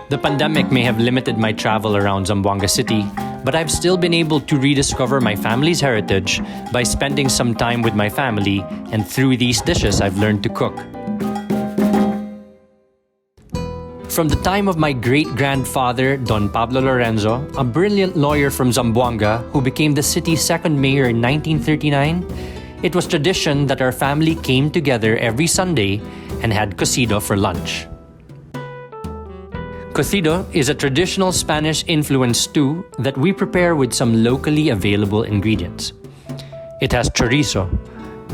The pandemic may have limited my travel around Zamboanga City, but I've still been able to rediscover my family's heritage by spending some time with my family, and through these dishes I've learned to cook. From the time of my great-grandfather, Don Pablo Lorenzo, a brilliant lawyer from Zamboanga who became the city's second mayor in 1939, it was tradition that our family came together every Sunday and had cocido for lunch. Cocido is a traditional Spanish-influenced stew that we prepare with some locally available ingredients. It has chorizo,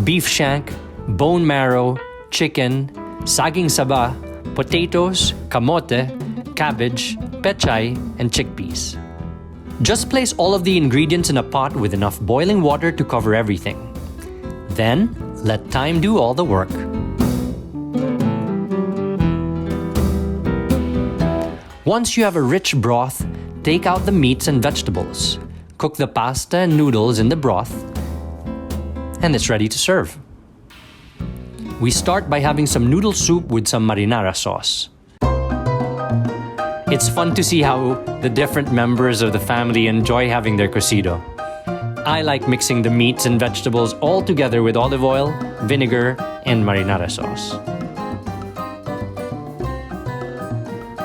beef shank, bone marrow, chicken, saging saba, potatoes, kamote, cabbage, pechay, and chickpeas. Just place all of the ingredients in a pot with enough boiling water to cover everything. Then, let time do all the work. Once you have a rich broth, take out the meats and vegetables. Cook the pasta and noodles in the broth, and it's ready to serve. We start by having some noodle soup with some marinara sauce. It's fun to see how the different members of the family enjoy having their cocido. I like mixing the meats and vegetables all together with olive oil, vinegar, and marinara sauce.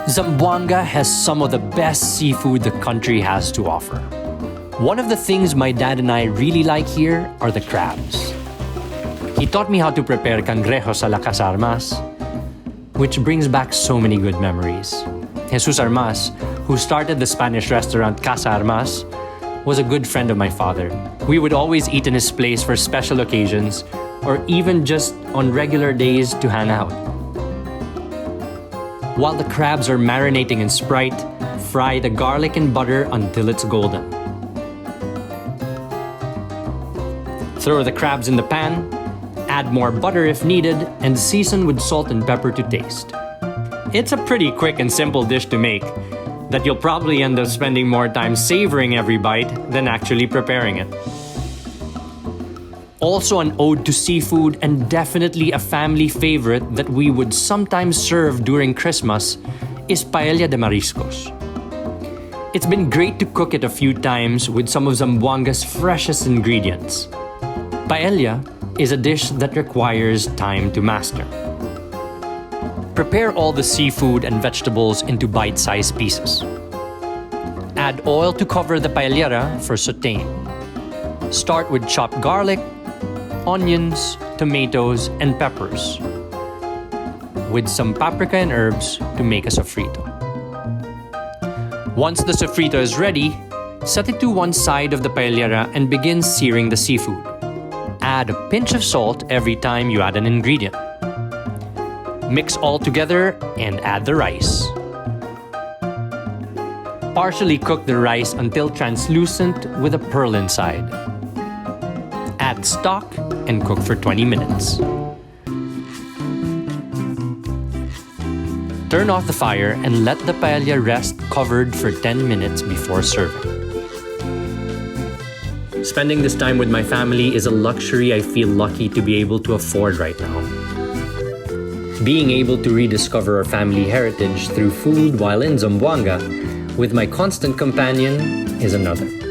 Zamboanga has some of the best seafood the country has to offer. One of the things my dad and I really like here are the crabs. He taught me how to prepare cangrejos a la Casa Armas, which brings back so many good memories. Jesus Armas, who started the Spanish restaurant Casa Armas, was a good friend of my father. We would always eat in his place for special occasions or even just on regular days to hang out. While the crabs are marinating in Sprite, fry the garlic in butter until it's golden. Throw the crabs in the pan, add more butter if needed, and season with salt and pepper to taste. It's a pretty quick and simple dish to make that you'll probably end up spending more time savoring every bite than actually preparing it. Also an ode to seafood and definitely a family favorite that we would sometimes serve during Christmas is Paella de Mariscos. It's been great to cook it a few times with some of Zamboanga's freshest ingredients. Paella is a dish that requires time to master. Prepare all the seafood and vegetables into bite-sized pieces. Add oil to cover the paellera for sautéing. Start with chopped garlic, onions, tomatoes, and peppers, with some paprika and herbs to make a sofrito. Once the sofrito is ready, set it to one side of the paellera and begin searing the seafood. Add a pinch of salt every time you add an ingredient. Mix all together and add the rice. Partially cook the rice until translucent with a pearl inside. Add stock and cook for 20 minutes. Turn off the fire and let the paella rest covered for 10 minutes before serving. Spending this time with my family is a luxury I feel lucky to be able to afford right now. Being able to rediscover our family heritage through food while in Zamboanga with my constant companion is another.